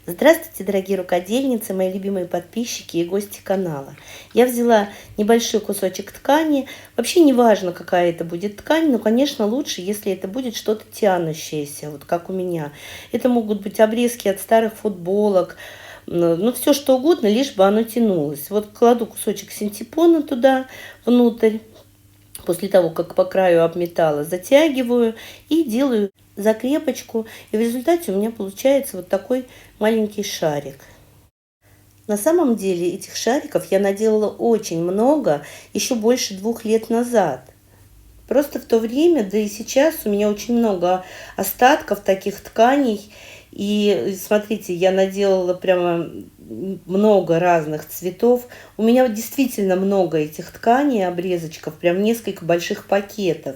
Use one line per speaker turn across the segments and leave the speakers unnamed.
Здравствуйте, дорогие рукодельницы, мои любимые подписчики и гости канала. Я взяла небольшой кусочек ткани. Вообще не важно, какая это будет ткань, но, конечно, лучше, если это будет что-то тянущееся, вот как у меня. Это могут быть обрезки от старых футболок, ну, все что угодно, лишь бы оно тянулось. Вот кладу кусочек синтепона туда, внутрь. После того, как по краю обметала, затягиваю и делаю закрепочку. И в результате у меня получается вот такой маленький шарик. На самом деле этих шариков я наделала очень много, еще больше 2 лет назад. Просто в то время, да и сейчас у меня очень много остатков таких тканей. И смотрите, я наделала прямо много разных цветов. У меня действительно много этих тканей, обрезочков, прям несколько больших пакетов.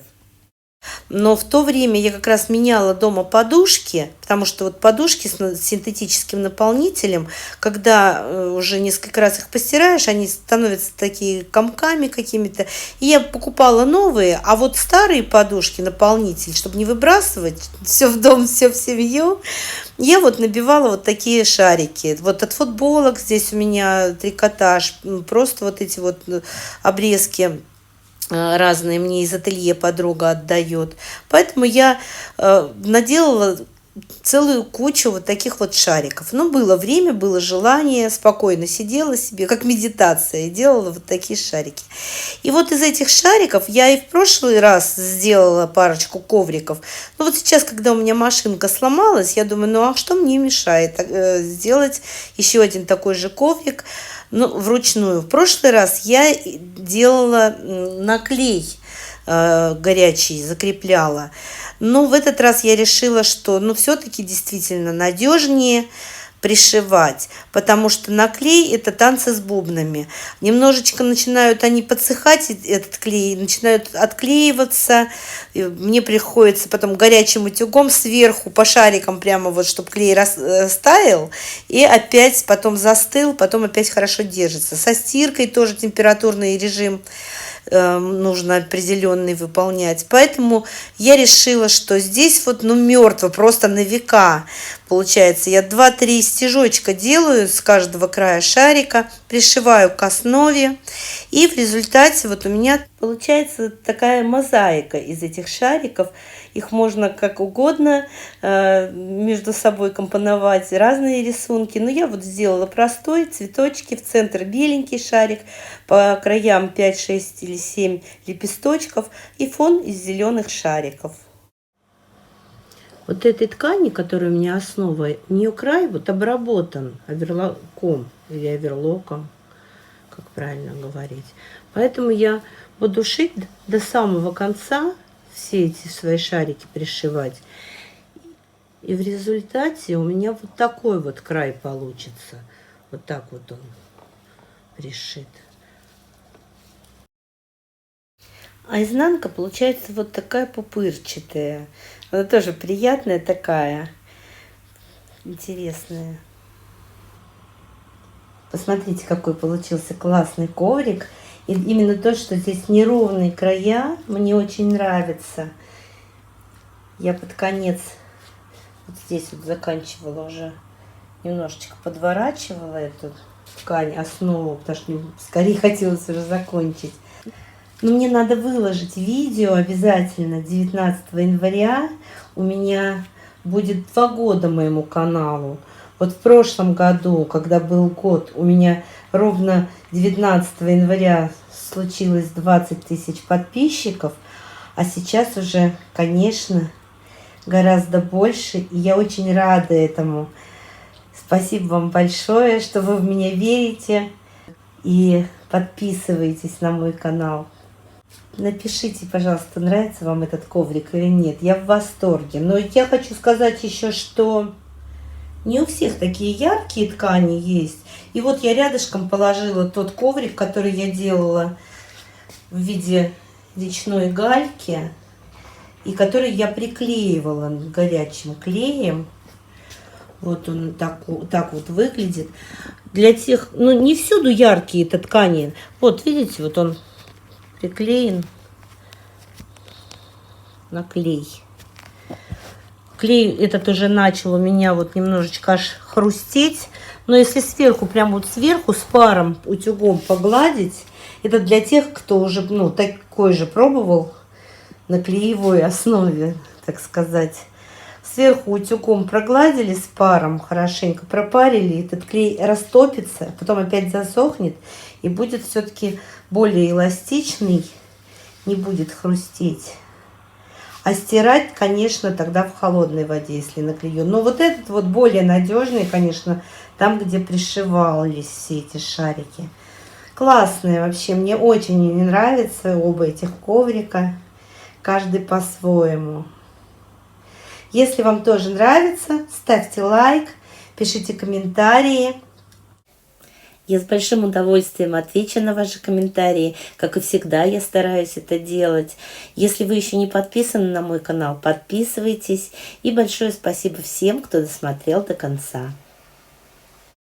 Но в то время я как раз меняла дома подушки, потому что вот подушки с синтетическим наполнителем, когда уже несколько раз их постираешь, они становятся такие комками какими-то. И я покупала новые, а вот старые подушки, наполнитель, чтобы не выбрасывать все в дом, все в семью, я вот набивала вот такие шарики. Вот от футболок здесь у меня трикотаж, просто вот эти вот обрезки разные мне из ателье подруга отдает. Поэтому я наделала целую кучу вот таких вот шариков. Ну, было время, было желание, спокойно сидела себе, как медитация, и делала вот такие шарики. И вот из этих шариков я и в прошлый раз сделала парочку ковриков. Но вот сейчас, когда у меня машинка сломалась, я думаю, ну а что мне мешает сделать еще один такой же коврик, ну, вручную. В прошлый раз я делала наклей горячий, закрепляла. Но в этот раз я решила, что ну все-таки действительно надежнее пришивать, потому что наклей это танцы с бубнами. Немножечко начинают они подсыхать, этот клей, начинают отклеиваться. Мне приходится потом горячим утюгом сверху по шарикам прямо вот, чтобы клей растаял, и опять потом застыл, потом опять хорошо держится. Со стиркой тоже температурный режим нужно определенный выполнять. Поэтому я решила, что здесь вот ну мертво, просто на века. Получается, я 2-3 стежочка делаю с каждого края шарика, пришиваю к основе. И в результате вот у меня получается такая мозаика из этих шариков. Их можно как угодно между собой компоновать, разные рисунки. Но я вот сделала простой, цветочки, в центр беленький шарик, по краям 5, 6 или 7 лепесточков и фон из зеленых шариков. Вот этой ткани, которая у меня основа, у нее край вот обработан оверлоком или оверлоком, как правильно говорить. Поэтому я буду шить до самого конца, все эти свои шарики пришивать. И в результате у меня вот такой вот край получится. Вот так вот он пришит. А изнанка получается вот такая пупырчатая. Она тоже приятная такая, интересная. Посмотрите, какой получился классный коврик. И именно то, что здесь неровные края, мне очень нравится. Я под конец вот здесь вот заканчивала уже, немножечко подворачивала эту ткань, основу, потому что скорее хотелось уже закончить. Но мне надо выложить видео обязательно 19 января. У меня будет 2 года моему каналу. Вот в прошлом году, когда был год, у меня ровно 19 января случилось 20 тысяч подписчиков. А сейчас уже, конечно, гораздо больше. И я очень рада этому. Спасибо вам большое, что вы в меня верите. И подписывайтесь на мой канал. Напишите, пожалуйста, нравится вам этот коврик или нет. Я в восторге. Но я хочу сказать еще, что не у всех такие яркие ткани есть. И вот я рядышком положила тот коврик, который я делала в виде речной гальки. И который я приклеивала горячим клеем. Вот он так вот выглядит. Для тех, ну не всюду яркие это ткани. Вот видите, вот он приклеен на клей. Клей этот уже начал у меня вот немножечко аж хрустеть. Но если сверху, прям вот сверху с паром утюгом погладить, это для тех, кто уже, ну, такой же пробовал на клеевой основе, так сказать. Сверху утюгом прогладили с паром, хорошенько пропарили, этот клей растопится, потом опять засохнет и будет все-таки более эластичный, не будет хрустеть. А стирать, конечно, тогда в холодной воде, если наклею. Но вот этот вот более надежный, конечно, там, где пришивались все эти шарики. Классные вообще, мне очень нравятся оба этих коврика, каждый по-своему. Если вам тоже нравится, ставьте лайк, пишите комментарии. Я с большим удовольствием отвечу на ваши комментарии. Как и всегда, я стараюсь это делать. Если вы еще не подписаны на мой канал, подписывайтесь. И большое спасибо всем, кто досмотрел до конца.